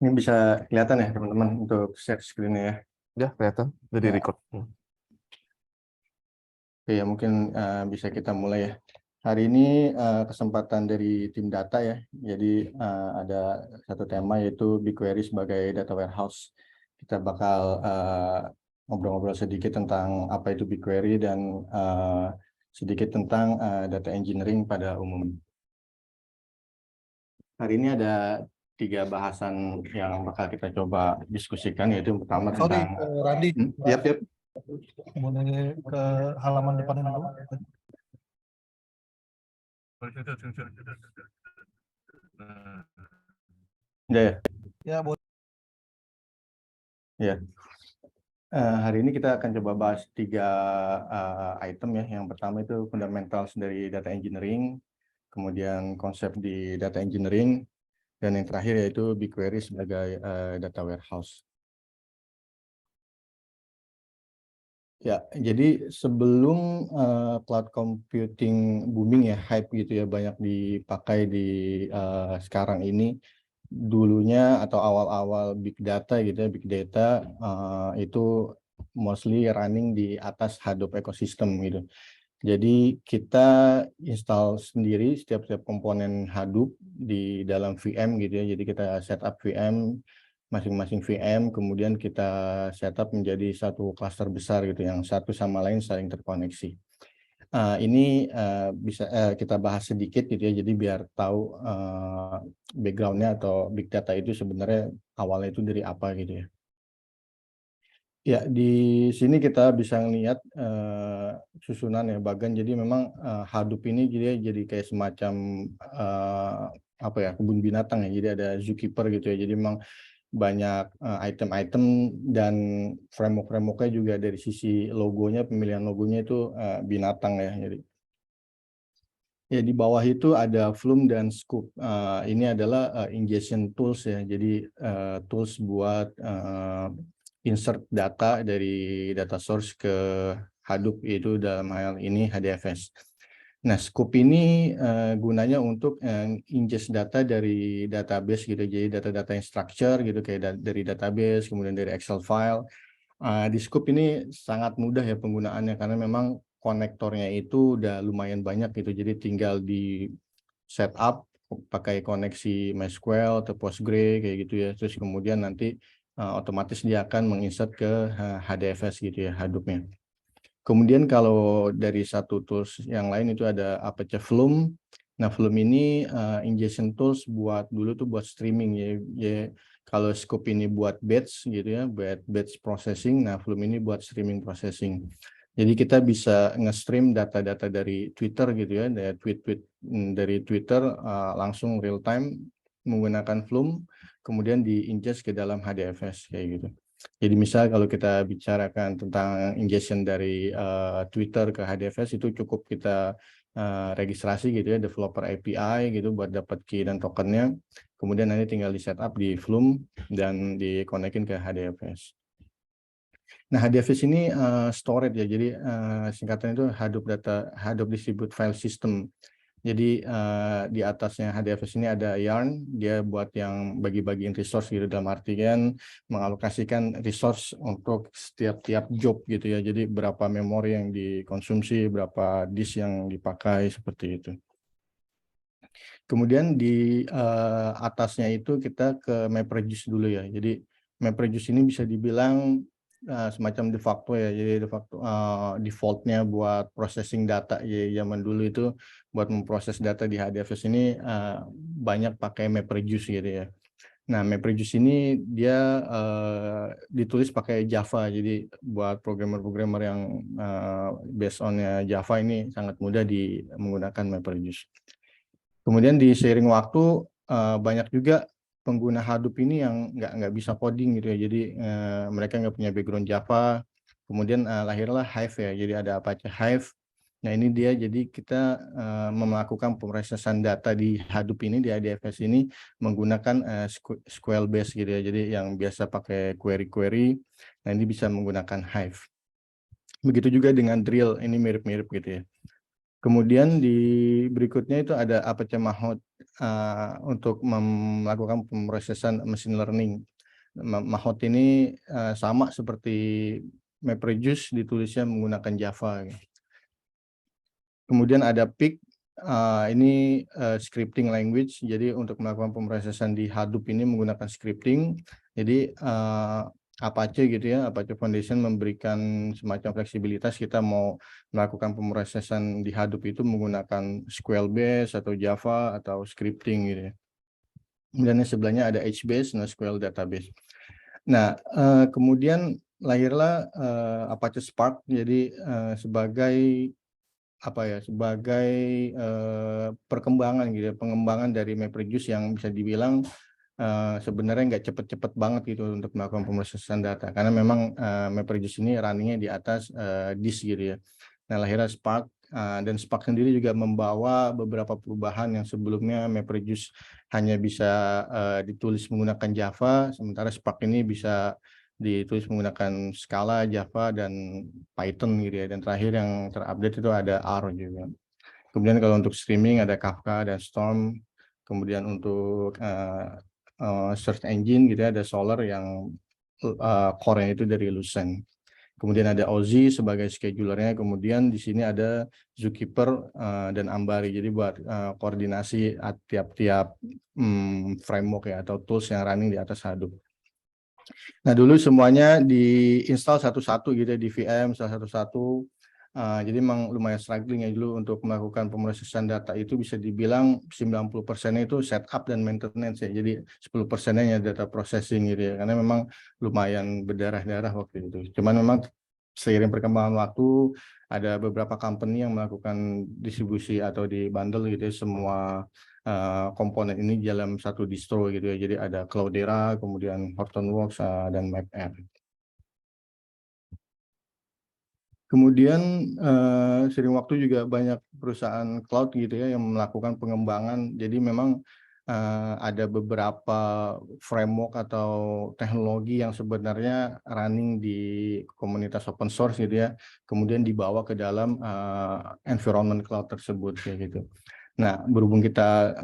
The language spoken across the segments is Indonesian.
Ini bisa kelihatan ya teman-teman untuk share screen-nya ya. Ya, kelihatan. Jadi Ya. record. Oke, ya mungkin bisa kita mulai ya. Hari ini kesempatan dari tim data ya. Jadi ada satu tema yaitu BigQuery sebagai data warehouse. Kita bakal ngobrol-ngobrol sedikit tentang apa itu BigQuery dan sedikit tentang data engineering pada umumnya. Hari ini ada 3 bahasan yang bakal kita coba diskusikan, yaitu yang pertama tentang Randi, Yap. boleh ke halaman depan dulu. Ya. Ya, boleh. Ya. Hari ini kita akan coba bahas 3 item ya. Yang pertama itu fundamentals dari data engineering, kemudian konsep di data engineering, dan yang terakhir yaitu BigQuery sebagai data warehouse. Ya, jadi sebelum cloud computing booming ya, hype gitu ya, banyak dipakai di sekarang ini, dulunya atau awal-awal big data gitu ya, big data itu mostly running di atas Hadoop ecosystem gitu. Jadi kita install sendiri setiap komponen Hadoop di dalam VM gitu ya. Jadi kita setup VM, masing-masing VM, kemudian kita setup menjadi satu cluster besar gitu yang satu sama lain saling terkoneksi. Ini bisa kita bahas sedikit gitu ya, jadi biar tahu background-nya atau big data itu sebenarnya awalnya itu dari apa gitu ya. Ya, di sini kita bisa ngelihat susunan ya bagan. Jadi memang Hadoop ini jadi kayak semacam apa ya, kebun binatang ya. Jadi ada zookeeper gitu ya. Jadi memang banyak item-item dan framework-frameworknya juga dari sisi logonya, pemilihan logonya itu binatang ya. Jadi ya di bawah itu ada Flume dan Scoop. Ini adalah ingestion tools ya. Jadi tools buat insert data dari data source ke Hadoop, itu dalam hal ini HDFS. Nah, Scoop ini gunanya untuk ingest data dari database gitu. Jadi data-data yang structure gitu kayak dari database, kemudian dari Excel file. Di Scoop ini sangat mudah ya penggunaannya karena memang konektornya itu udah lumayan banyak gitu. Jadi tinggal di setup pakai koneksi MySQL atau Postgre kayak gitu ya. Terus kemudian nanti otomatis dia akan menginsert ke HDFS gitu ya, Hadoop-nya. Kemudian kalau dari satu tools yang lain itu ada Apache Flume. Nah, Flume ini ingestion tools buat dulu tuh buat streaming ya. Kalau Scoop ini buat batch gitu ya, buat batch processing. Nah, Flume ini buat streaming processing. Jadi kita bisa nge-stream data-data dari Twitter gitu ya, dari tweet-tweet dari Twitter langsung real time menggunakan Flume, kemudian di-ingest ke dalam HDFS kayak gitu. Jadi misal kalau kita bicarakan tentang ingestion dari Twitter ke HDFS, itu cukup kita registrasi gitu ya, developer API gitu buat dapat key dan tokennya. Kemudian nanti tinggal di setup di Flume dan dikonekin ke HDFS. Nah, HDFS ini storage ya, jadi singkatan itu Hadoop Distributed File System. Jadi di atasnya HDFS ini ada Yarn, dia buat yang bagi-bagiin resource gitu, dalam artian mengalokasikan resource untuk setiap job gitu ya. Jadi berapa memori yang dikonsumsi, berapa disk yang dipakai, seperti itu. Kemudian di atasnya itu kita ke MapReduce dulu ya. Jadi MapReduce ini bisa dibilang semacam de facto ya. Jadi de facto defaultnya buat processing data ya, zaman dulu itu buat memproses data di HDFS ini banyak pakai MapReduce gitu ya. Nah, MapReduce ini dia ditulis pakai Java. Jadi buat programmer-programmer yang based on-nya Java ini sangat mudah menggunakan MapReduce. Kemudian di seiring waktu banyak juga pengguna Hadoop ini yang nggak bisa coding gitu ya. Jadi mereka nggak punya background Java. Kemudian lahirlah Hive ya. Jadi ada Apache Hive. Nah, ini dia, jadi kita melakukan pemrosesan data di Hadoop ini, di HDFS ini menggunakan SQL base gitu ya. Jadi yang biasa pakai query-query, nah ini bisa menggunakan Hive. Begitu juga dengan drill, ini mirip-mirip gitu ya. Kemudian di berikutnya itu ada Apache Mahout untuk melakukan pemrosesan machine learning. Mahout ini sama seperti MapReduce, ditulisnya menggunakan Java. Kemudian ada Pig, ini scripting language. Jadi untuk melakukan pemrosesan di Hadoop ini menggunakan scripting. Jadi Apache gitu ya, Apache Foundation memberikan semacam fleksibilitas, kita mau melakukan pemrosesan di Hadoop itu menggunakan SQL base atau Java atau scripting gitu ya. Kemudian yang sebelahnya ada HBase, NoSQL database. Nah, kemudian lahirlah Apache Spark, jadi sebagai perkembangan gitu ya, pengembangan dari MapReduce yang bisa dibilang sebenarnya nggak cepet-cepet banget gitu untuk melakukan pemrosesan data, karena memang MapReduce ini runningnya di atas disk gitu ya. Nah, lahirnya Spark, dan Spark sendiri juga membawa beberapa perubahan yang sebelumnya MapReduce hanya bisa ditulis menggunakan Java, sementara Spark ini bisa ditulis menggunakan Scala, Java, dan Python gitu ya. Dan terakhir yang terupdate itu ada R juga. Kemudian kalau untuk streaming ada Kafka dan Storm. Kemudian untuk search engine gitu ya, ada Solar yang core-nya itu dari Lucene. Kemudian ada Ozzy sebagai schedulernya. Kemudian di sini ada Zookeeper dan Ambari. Jadi buat koordinasi tiap-tiap framework ya atau tools yang running di atas Hadoop. Nah, dulu semuanya diinstal satu-satu gitu ya, di VM satu-satu. Jadi memang lumayan struggling ya dulu untuk melakukan pemrosesan data, itu bisa dibilang 90%-nya itu setup dan maintenance ya. Jadi 10%-nya ya data processing gitu ya. Karena memang lumayan berdarah-darah waktu itu. Cuman memang seiring perkembangan waktu ada beberapa company yang melakukan distribusi atau di bundle gitu ya, semua komponen ini dalam satu distro gitu ya. Jadi ada Cloudera, kemudian Hortonworks, dan MapR. Kemudian sering waktu juga banyak perusahaan cloud gitu ya yang melakukan pengembangan. Jadi memang ada beberapa framework atau teknologi yang sebenarnya running di komunitas open source gitu ya, kemudian dibawa ke dalam environment cloud tersebut kayak gitu. Nah, berhubung kita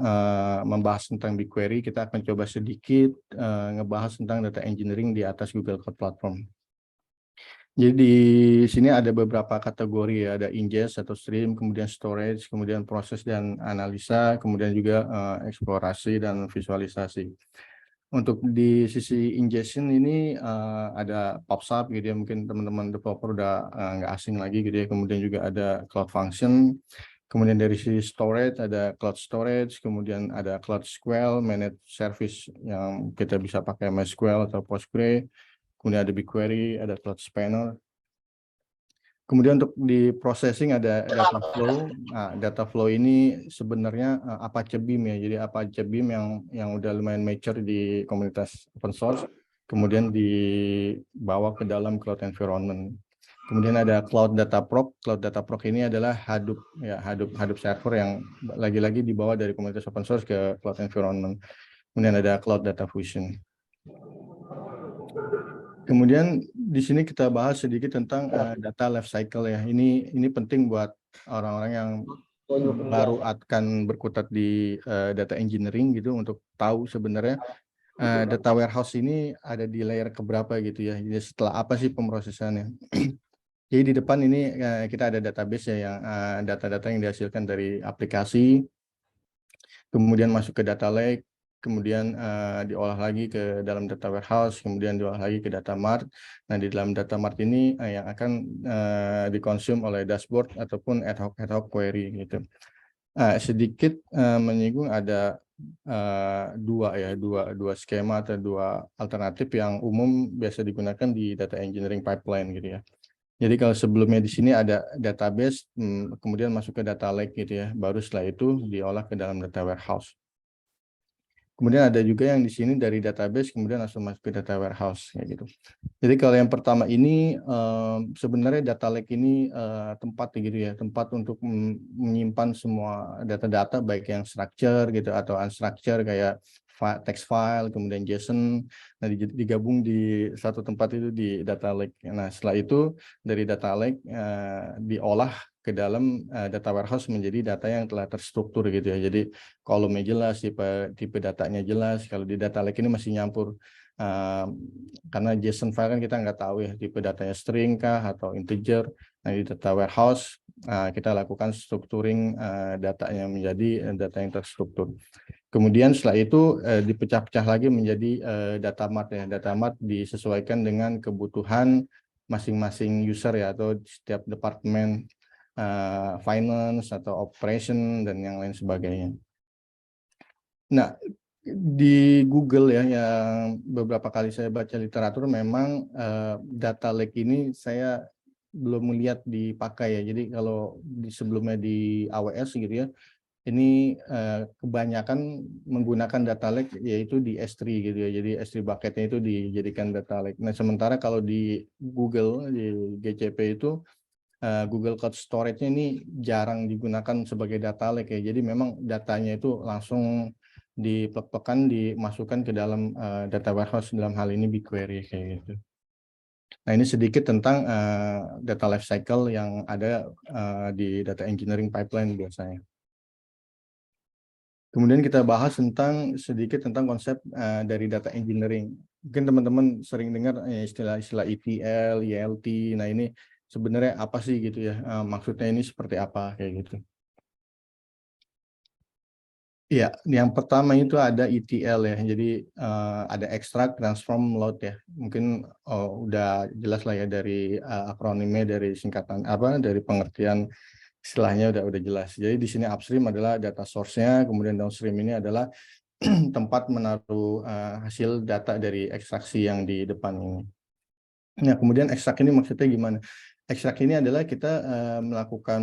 membahas tentang BigQuery, kita akan coba sedikit ngebahas tentang data engineering di atas Google Cloud Platform. Jadi di sini ada beberapa kategori ya, ada ingest atau stream, kemudian storage, kemudian proses dan analisa, kemudian juga eksplorasi dan visualisasi. Untuk di sisi ingestion ini ada PubSub gitu ya, mungkin teman-teman developer udah nggak asing lagi gitu ya. Kemudian juga ada Cloud Function. Kemudian dari sisi storage ada Cloud Storage, kemudian ada Cloud SQL, Managed Service yang kita bisa pakai MySQL atau Postgre. Kemudian ada BigQuery, ada Cloud Spanner. Kemudian untuk di processing ada data flow. Nah, data flow ini sebenarnya Apache Beam ya. Jadi Apache Beam yang udah lumayan mature di komunitas open source, kemudian dibawa ke dalam cloud environment. Kemudian ada Cloud Dataproc. Cloud Dataproc ini adalah Hadoop ya, Hadoop server yang lagi-lagi dibawa dari komunitas open source ke cloud environment. Kemudian ada Cloud Data Fusion. Kemudian di sini kita bahas sedikit tentang data life cycle ya. Ini penting buat orang-orang yang baru akan berkutat di data engineering gitu, untuk tahu sebenarnya data warehouse ini ada di layer keberapa gitu ya. Jadi setelah apa sih pemrosesannya. Jadi di depan ini kita ada database ya, yang data-data yang dihasilkan dari aplikasi, kemudian masuk ke data lake, kemudian diolah lagi ke dalam data warehouse, kemudian diolah lagi ke data mart. Nah, di dalam data mart ini yang akan dikonsum oleh dashboard ataupun ad hoc query gitu. Sedikit menyinggung ada dua skema atau dua alternatif yang umum biasa digunakan di data engineering pipeline gitu ya. Jadi kalau sebelumnya di sini ada database, kemudian masuk ke data lake gitu ya, baru setelah itu diolah ke dalam data warehouse. Kemudian ada juga yang di sini dari database kemudian langsung masuk ke data warehouse kayak gitu. Jadi kalau yang pertama ini sebenarnya data lake ini tempat gitu ya, tempat untuk menyimpan semua data-data baik yang structure gitu atau unstructure kayak text file, kemudian JSON. Nah, digabung di satu tempat itu di data lake. Nah, setelah itu dari data lake diolah ke dalam data warehouse menjadi data yang telah terstruktur gitu ya. Jadi kolomnya jelas, tipe datanya jelas. Kalau di data lake ini masih nyampur. Karena JSON file kan kita nggak tahu ya tipe datanya string kah atau integer. Nah, di data warehouse kita lakukan structuring datanya menjadi data yang terstruktur. Kemudian setelah itu dipecah-pecah lagi menjadi data mart ya. Data mart disesuaikan dengan kebutuhan masing-masing user ya, atau setiap departemen finance atau operation dan yang lain sebagainya. Nah, di Google ya, yang beberapa kali saya baca literatur, memang data lake ini saya belum melihat dipakai ya. Jadi kalau sebelumnya di AWS gitu ya, ini kebanyakan menggunakan data lake yaitu di S3 gitu ya. Jadi S3 bucketnya itu dijadikan data lake. Nah, sementara kalau di Google, di GCP itu Google Cloud Storage-nya ini jarang digunakan sebagai data lake ya. Jadi memang datanya itu langsung diplek-plekan, dimasukkan ke dalam data warehouse, dalam hal ini BigQuery kayak gitu. Nah, ini sedikit tentang data lifecycle yang ada di data engineering pipeline biasanya. Kemudian kita bahas sedikit tentang konsep dari data engineering. Mungkin teman-teman sering dengar istilah-istilah ETL, ELT. Nah, ini sebenarnya apa sih gitu ya? Maksudnya ini seperti apa kayak gitu. Iya, yang pertama itu ada ETL ya. Jadi ada extract, transform, load ya. Mungkin udah jelas lah ya dari akronimnya, dari singkatan apa, dari pengertian istilahnya udah jelas. Jadi di sini upstream adalah data source-nya, kemudian downstream ini adalah tempat menaruh hasil data dari ekstraksi yang di depan ini. Nah, kemudian ekstrak ini maksudnya gimana? Ekstrak ini adalah kita melakukan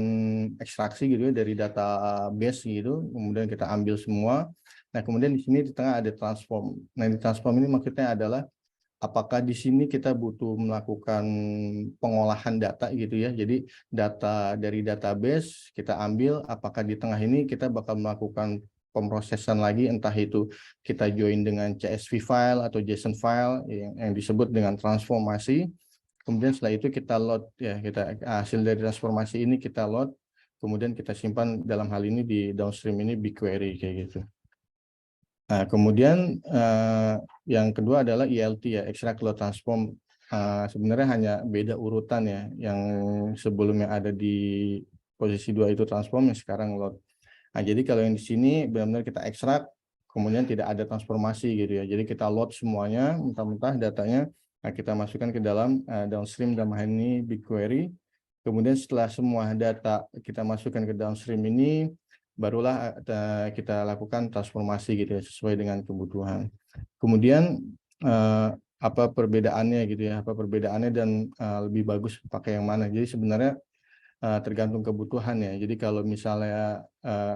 ekstraksi gitu ya dari database gitu, kemudian kita ambil semua. Nah, kemudian di sini di tengah ada transform. Nah, di transform ini maksudnya adalah apakah di sini kita butuh melakukan pengolahan data gitu ya. Jadi data dari database kita ambil, apakah di tengah ini kita bakal melakukan pemrosesan lagi, entah itu kita join dengan CSV file atau JSON file yang disebut dengan transformasi. Kemudian setelah itu kita load ya, kita hasil dari transformasi ini kita load, kemudian kita simpan dalam hal ini di downstream ini BigQuery kayak gitu. Nah, kemudian yang kedua adalah ELT ya, extract load transform. Sebenarnya hanya beda urutan ya, yang sebelumnya ada di posisi 2 itu transform, yang sekarang load. Nah, jadi kalau yang di sini benar-benar kita ekstrak, kemudian tidak ada transformasi gitu ya. Jadi kita load semuanya, mentah-mentah datanya, nah kita masukkan ke dalam downstream, dalam hal ini BigQuery. Kemudian setelah semua data kita masukkan ke downstream ini, barulah kita lakukan transformasi gitu ya, sesuai dengan kebutuhan. Kemudian apa perbedaannya gitu ya, apa perbedaannya dan lebih bagus pakai yang mana. Jadi sebenarnya tergantung kebutuhan ya. Jadi kalau misalnya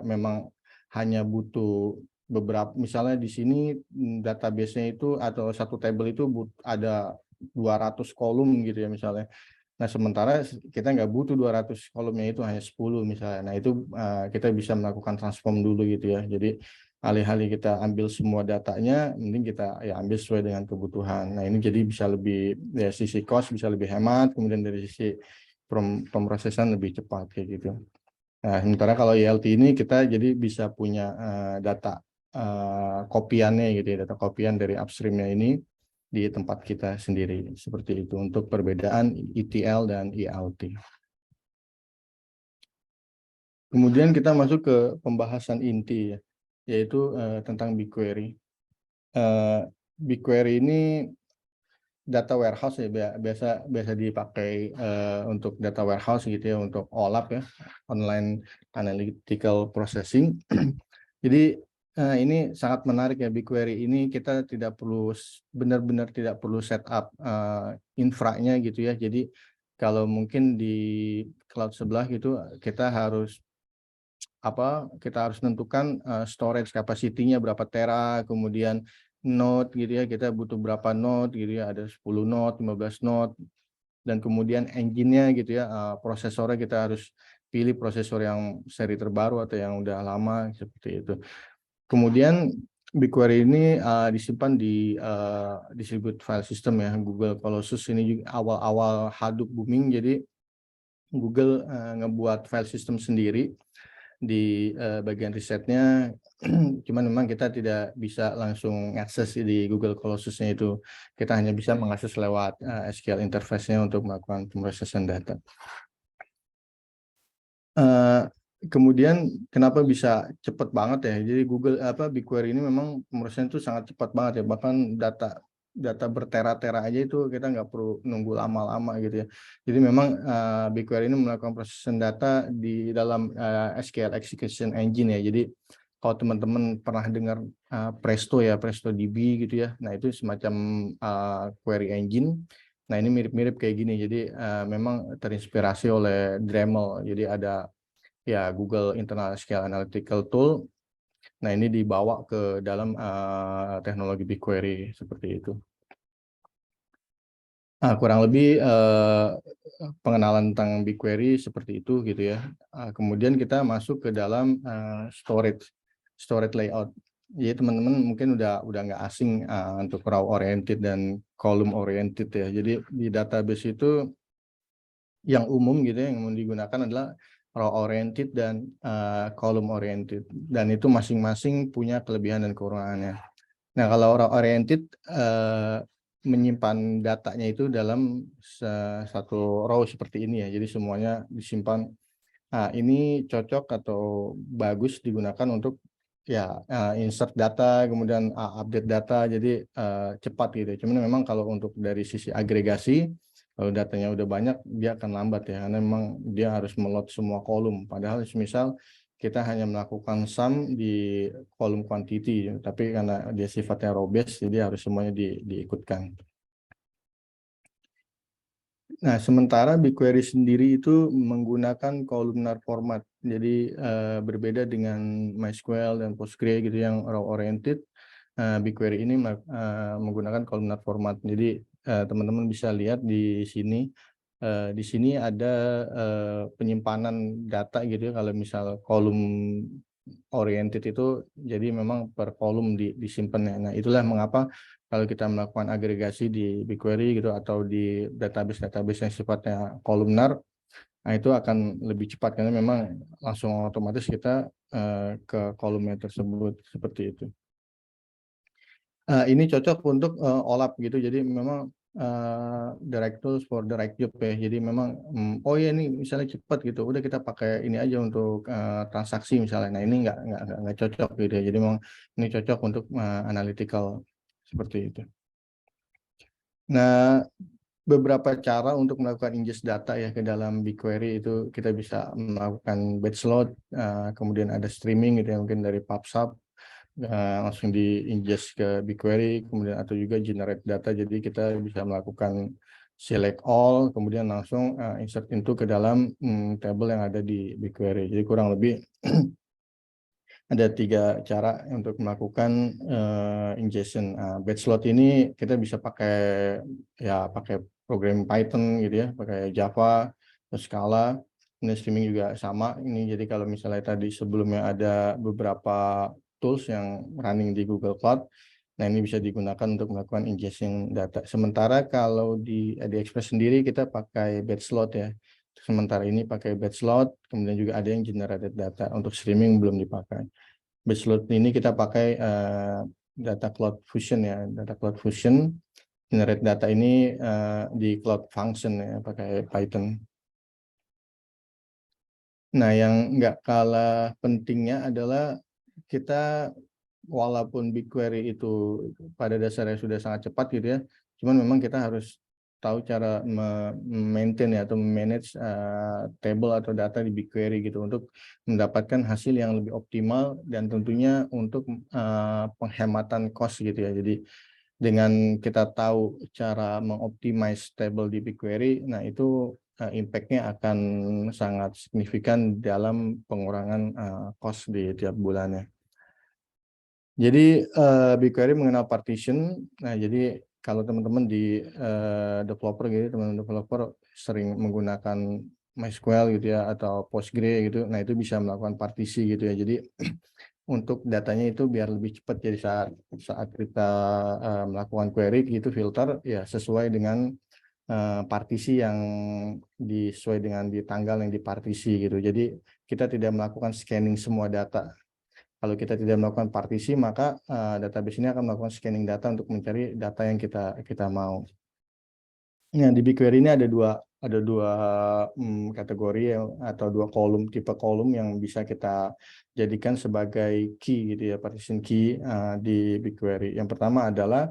memang hanya butuh beberapa, misalnya di sini database-nya itu atau satu table itu ada 200 kolom gitu ya misalnya. Nah, sementara kita nggak butuh 200 kolomnya, itu hanya 10 misalnya. Nah, itu kita bisa melakukan transform dulu gitu ya. Jadi alih-alih kita ambil semua datanya, mending kita ya ambil sesuai dengan kebutuhan. Nah, ini jadi bisa lebih, ya sisi cost bisa lebih hemat, kemudian dari sisi pemrosesan lebih cepat kayak gitu. Nah, sementara kalau ELT ini kita jadi bisa punya data kopiannya gitu ya, data kopian dari upstreamnya ini di tempat kita sendiri, seperti itu untuk perbedaan ETL dan ELT. Kemudian kita masuk ke pembahasan inti ya, yaitu tentang BigQuery. BigQuery ini data warehouse ya, biasa dipakai untuk data warehouse gitu ya, untuk OLAP ya, online analytical processing. Jadi ini sangat menarik ya, BigQuery ini kita tidak perlu, benar-benar tidak perlu setup infranya gitu ya. Jadi kalau mungkin di cloud sebelah gitu kita harus tentukan storage capacity-nya berapa tera, kemudian node gitu ya, kita butuh berapa node gitu ya, ada 10 node, 15 node, dan kemudian engine-nya gitu ya, prosesornya kita harus pilih prosesor yang seri terbaru atau yang udah lama, seperti itu. Kemudian BigQuery ini disimpan di distributed file system ya, Google Colossus ini juga awal-awal Hadoop booming, jadi Google ngebuat file system sendiri di bagian risetnya, cuman memang kita tidak bisa langsung akses di Google Colossus-nya itu. Kita hanya bisa mengakses lewat SQL interface-nya untuk melakukan pemrosesan data. Kemudian kenapa bisa cepat banget ya? Jadi BigQuery ini memang pemrosesan itu sangat cepat banget ya. Bahkan data bertera-tera aja itu kita nggak perlu nunggu lama-lama gitu ya. Jadi memang BigQuery ini melakukan proses data di dalam SQL Execution Engine ya. Jadi kalau teman-teman pernah dengar Presto ya, Presto DB gitu ya. Nah itu semacam query engine. Nah ini mirip-mirip kayak gini. Jadi memang terinspirasi oleh Dremel. Jadi ada ya Google Internal SQL Analytical Tool. Nah ini dibawa ke dalam teknologi BigQuery seperti itu. Kurang lebih pengenalan tentang BigQuery seperti itu gitu ya. Kemudian kita masuk ke dalam storage layout. Jadi teman-teman mungkin udah nggak asing untuk row oriented dan column oriented ya. Jadi di database itu yang umum gitu ya, yang digunakan adalah row oriented dan column oriented, dan itu masing-masing punya kelebihan dan kekurangannya. Nah kalau row oriented menyimpan datanya itu dalam satu row seperti ini ya, jadi semuanya disimpan. Ini cocok atau bagus digunakan untuk ya insert data, kemudian update data, jadi cepat gitu. Cuman memang kalau untuk dari sisi agregasi, kalau datanya udah banyak dia akan lambat ya, karena memang dia harus meload semua kolom. Padahal misal kita hanya melakukan sum di kolom quantity, tapi karena dia sifatnya row based, jadi harus semuanya diikutkan. Nah, sementara BigQuery sendiri itu menggunakan columnar format. Jadi berbeda dengan MySQL dan Postgre gitu yang row oriented. BigQuery ini menggunakan columnar format. Jadi teman-teman bisa lihat di sini. Di sini ada penyimpanan data gitu ya. Kalau misal kolom oriented itu jadi memang per kolom disimpan. Nah, itulah mengapa kalau kita melakukan agregasi di BigQuery gitu atau di database yang sifatnya kolumnar, nah itu akan lebih cepat karena memang langsung otomatis kita ke kolomnya tersebut seperti itu. Ini cocok untuk OLAP gitu, jadi memang direct tools for direct job ya. Jadi memang oh ya ini misalnya cepat gitu, udah kita pakai ini aja untuk transaksi misalnya. Nah ini nggak cocok gitu ya. Jadi memang ini cocok untuk analytical seperti itu. Nah, beberapa cara untuk melakukan ingest data ya ke dalam BigQuery itu kita bisa melakukan batch load, kemudian ada streaming gitu ya, mungkin dari PubSub langsung di-ingest ke BigQuery, kemudian atau juga generate data, jadi kita bisa melakukan select all, kemudian langsung insert into ke dalam table yang ada di BigQuery. Jadi kurang lebih ada 3 cara untuk melakukan ingestion. Batch load ini kita bisa pakai program Python gitu ya, pakai Java, Scala. Ini streaming juga sama. Ini jadi kalau misalnya tadi sebelumnya ada beberapa tools yang running di Google Cloud, nah ini bisa digunakan untuk melakukan ingestion data. Sementara kalau di AliExpress sendiri kita pakai batch load ya. Sementara ini pakai batch load, kemudian juga ada yang generated data. Untuk streaming belum dipakai. Batch load ini kita pakai data Cloud Fusion ya, data Cloud Fusion. Generate data ini di Cloud Function ya, pakai Python. Nah, yang nggak kalah pentingnya adalah kita walaupun BigQuery itu pada dasarnya sudah sangat cepat gitu ya, cuman memang kita harus tahu cara maintain ya atau manage table atau data di BigQuery gitu untuk mendapatkan hasil yang lebih optimal dan tentunya untuk penghematan cost gitu ya. Jadi dengan kita tahu cara mengoptimize table di BigQuery, nah itu impact-nya akan sangat signifikan dalam pengurangan cost di tiap bulannya. Jadi BigQuery mengenal partition. Nah, jadi kalau teman-teman di developer gitu, teman-teman developer sering menggunakan MySQL gitu ya atau Postgre gitu. Nah, itu bisa melakukan partisi gitu ya. Jadi untuk datanya itu biar lebih cepat, jadi saat kita melakukan query gitu filter ya sesuai dengan partisi yang sesuai dengan di tanggal yang dipartisi gitu. Jadi kita tidak melakukan scanning semua data. Kalau kita tidak melakukan partisi, maka database ini akan melakukan scanning data untuk mencari data yang kita mau. Nah, di BigQuery ini ada dua kategori atau dua tipe kolom yang bisa kita jadikan sebagai key gitu ya, partition key di BigQuery. Yang pertama adalah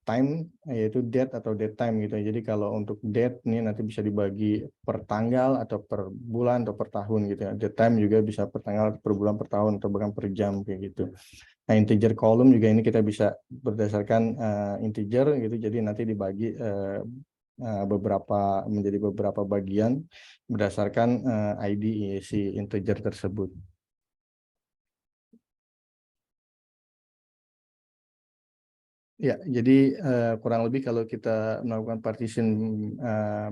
time, yaitu date atau date time gitu. Jadi kalau untuk date ini nanti bisa dibagi per tanggal atau per bulan atau per tahun gitu ya. Date time juga bisa per tanggal, per bulan, per tahun atau bahkan per jam kayak gitu. Nah, integer column juga ini kita bisa berdasarkan integer gitu. Jadi nanti dibagi menjadi beberapa bagian berdasarkan ID si integer tersebut. Ya, jadi kurang lebih kalau kita melakukan partition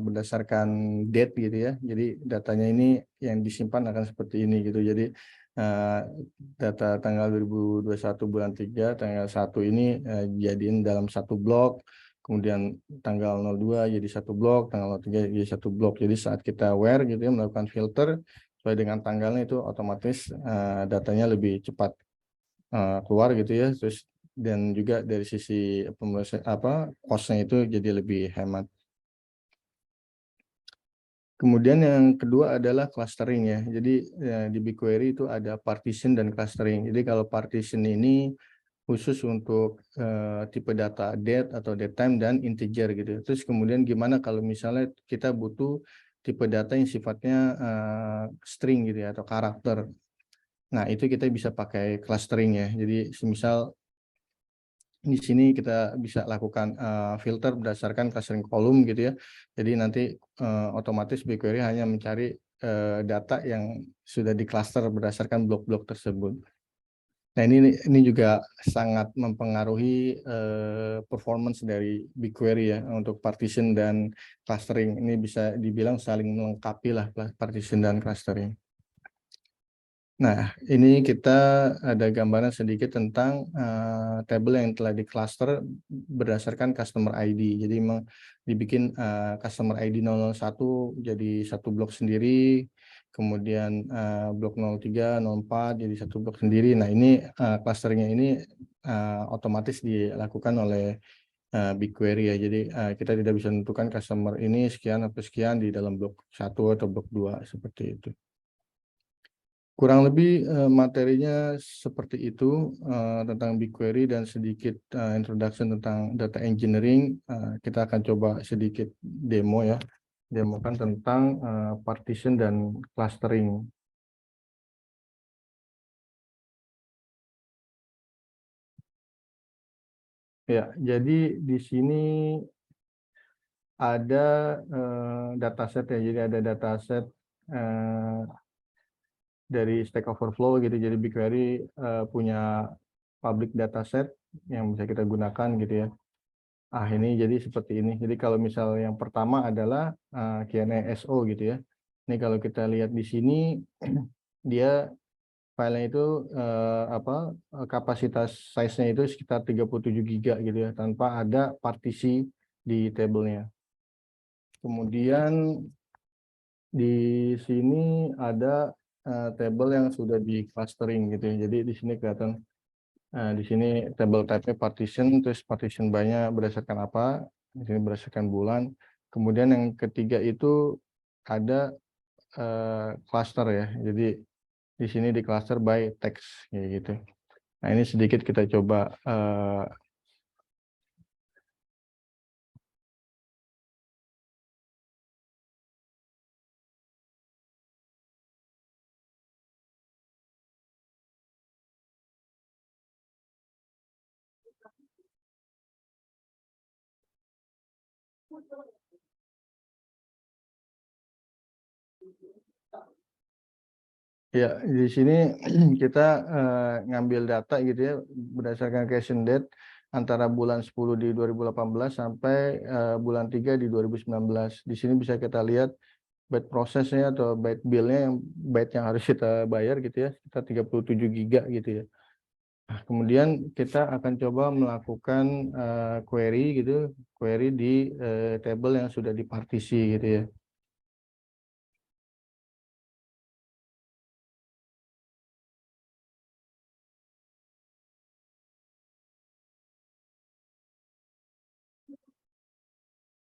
berdasarkan date gitu ya, jadi datanya ini yang disimpan akan seperti ini gitu. Jadi data tanggal 2021 bulan 3, tanggal 1 ini jadiin dalam satu blok, kemudian tanggal 02 jadi satu blok, tanggal 03 jadi satu blok. Jadi saat kita where gitu ya, melakukan filter sesuai dengan tanggalnya, itu otomatis datanya lebih cepat keluar gitu ya. Terus dan juga dari sisi cost-nya itu jadi lebih hemat. Kemudian yang kedua adalah clustering ya. Jadi di BigQuery itu ada partition dan clustering. Jadi kalau partition ini khusus untuk tipe data date atau datetime dan integer gitu. Terus kemudian gimana kalau misalnya kita butuh tipe data yang sifatnya string gitu ya, atau karakter. Nah, itu kita bisa pakai clustering ya. Jadi semisal di sini kita bisa lakukan filter berdasarkan clustering kolom gitu ya. Jadi nanti otomatis BigQuery hanya mencari data yang sudah di-cluster berdasarkan blok-blok tersebut. Nah, ini juga sangat mempengaruhi performance dari BigQuery ya untuk partition dan clustering. Ini bisa dibilang saling melengkapi lah partition dan clustering. Nah, ini kita ada gambaran sedikit tentang table yang telah di-cluster berdasarkan customer ID. Jadi memang dibikin customer ID 001 jadi satu blok sendiri, kemudian blok 03, 04 jadi satu blok sendiri. Nah, ini clusteringnya ini otomatis dilakukan oleh BigQuery ya. Jadi kita tidak bisa menentukan customer ini sekian atau sekian di dalam blok 1 atau blok 2 seperti itu. Kurang lebih materinya seperti itu tentang BigQuery dan sedikit introduction tentang data engineering. Kita akan coba sedikit demo ya, demokan tentang partition dan clustering. Ya, jadi di sini ada dataset ya, jadi ada dataset dari Stack Overflow gitu. Jadi BigQuery punya public dataset yang bisa kita gunakan gitu ya. Ini jadi seperti ini. Jadi kalau misal yang pertama adalah Q&A SO gitu ya. Ini kalau kita lihat di sini dia filenya itu kapasitas size-nya itu sekitar 37 GB gitu ya, tanpa ada partisi di tabelnya. Kemudian di sini ada table yang sudah di clustering gitu ya. Jadi di sini kelihatan di sini table type-nya partition, terus partition by-nya berdasarkan apa? Di sini berdasarkan bulan. Kemudian yang ketiga itu ada cluster ya. Jadi di sini di cluster by text kayak gitu. Nah, ini sedikit kita coba ya, di sini kita ngambil data gitu ya berdasarkan creation date antara bulan 10 di 2018 sampai bulan 3 di 2019. Di sini bisa kita lihat byte prosesnya atau byte bill-nya, yang byte yang harus kita bayar gitu ya, sekitar 37 GB gitu ya. Nah, kemudian kita akan coba melakukan query gitu, query di table yang sudah dipartisi gitu ya.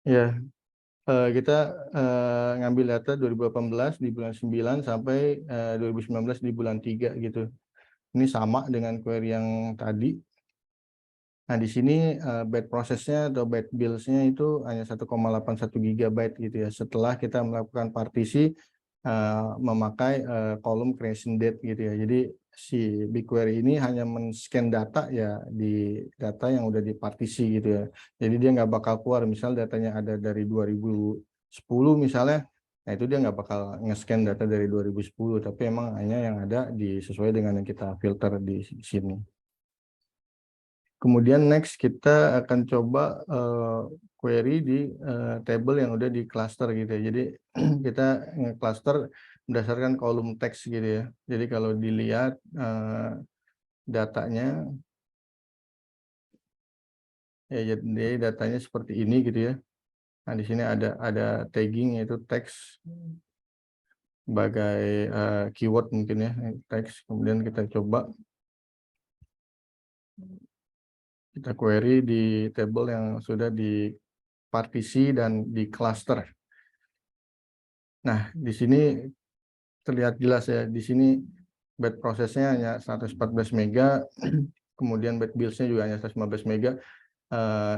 Ya, kita ngambil data 2018 di bulan 9 sampai 2019 di bulan 3 gitu. Ini sama dengan query yang tadi. Nah, di sini byte prosesnya atau byte builds-nya itu hanya 1,81 GB gitu ya. Setelah kita melakukan partisi memakai kolom creation date gitu ya. Jadi si BigQuery ini hanya men-scan data ya di data yang udah dipartisi gitu ya. Jadi dia nggak bakal keluar misal datanya ada dari 2010 misalnya, nah itu dia nggak bakal nge-scan data dari 2010, tapi emang hanya yang ada sesuai dengan yang kita filter di sini. Kemudian next kita akan coba query di table yang udah di cluster gitu ya. Jadi kita nge-cluster berdasarkan kolom teks gitu ya. Jadi kalau dilihat datanya, ya jadi datanya seperti ini gitu ya. Nah di sini ada tagging yaitu teks sebagai keyword mungkin ya, teks. Kemudian kita coba kita query di table yang sudah dipartisi dan di cluster. Nah, di sini terlihat jelas ya, di sini byte prosesnya hanya 114 mega, kemudian byte builds-nya juga hanya 115 mega.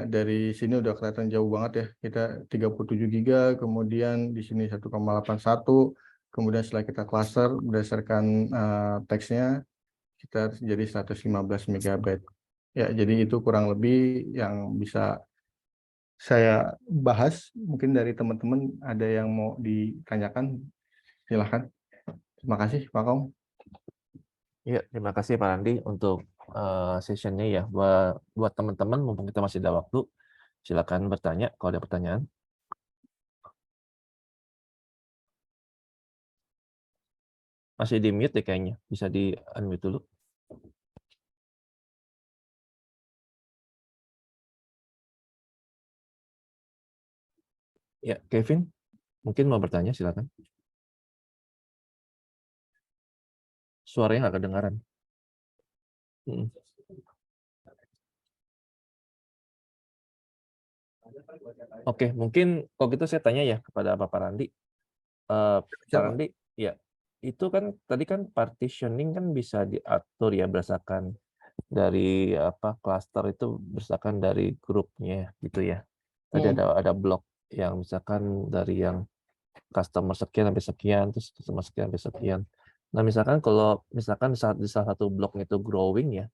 Dari sini udah kelihatan jauh banget ya, kita 37 giga, kemudian di sini 1,81, kemudian setelah kita cluster berdasarkan teksnya, kita jadi 115 megabyte. Ya, jadi itu kurang lebih yang bisa saya bahas. Mungkin dari teman-teman ada yang mau ditanyakan, silahkan. Terima kasih, Pak Kong. Ya, terima kasih Pak Andi untuk sessionnya ya. Buat teman-teman, mumpung kita masih ada waktu, silakan bertanya kalau ada pertanyaan. Masih di mute ya kayaknya, bisa di unmute dulu. Ya, Kevin, mungkin mau bertanya, silakan. Suaranya nggak kedengaran. Oke, mungkin kalau gitu saya tanya ya kepada Pak Randi. Pak Randi, ya itu kan tadi kan partitioning kan bisa diatur ya berdasarkan dari cluster itu berdasarkan dari grupnya gitu ya. Tadi ada blok yang misalkan dari yang customer sekian sampai sekian, terus customer sekian sampai sekian. Nah, misalkan kalau misalkan di salah satu bloknya itu growing ya,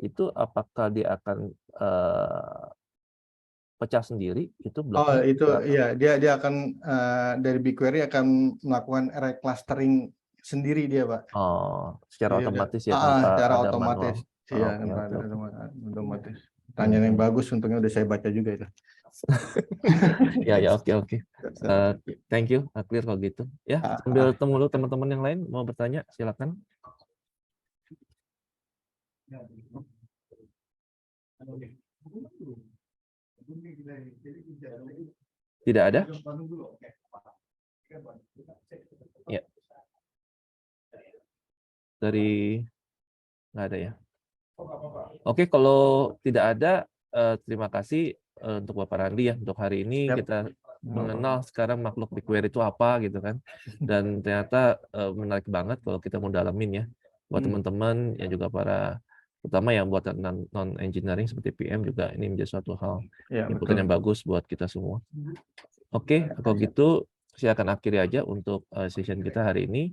itu apakah dia akan pecah sendiri itu bloknya? Oh, itu ya, dia akan dari BigQuery akan melakukan reclustering sendiri dia, Pak. Oh, secara Jadi otomatis ya tanpa secara ada otomatis. manual. Iya, otomatis. Pertanyaan yang bagus, untungnya udah saya baca juga itu. Ya, oke. Thank you, clear kalau gitu. Ya, sambil tunggu dulu teman-teman yang lain mau bertanya, silakan. Tidak ada? Ya. Dari nggak ada ya. Oke, kalau tidak ada, terima kasih untuk Bapak Randi ya. Untuk hari ini kita mengenal sekarang makhluk BigQuery itu apa gitu kan. Dan ternyata menarik banget kalau kita mau dalamin ya. Buat teman-teman yang juga terutama yang buat non-engineering seperti PM juga ini menjadi suatu hal inputan yang bagus buat kita semua. Oke, kalau gitu saya akan akhiri aja untuk session kita hari ini.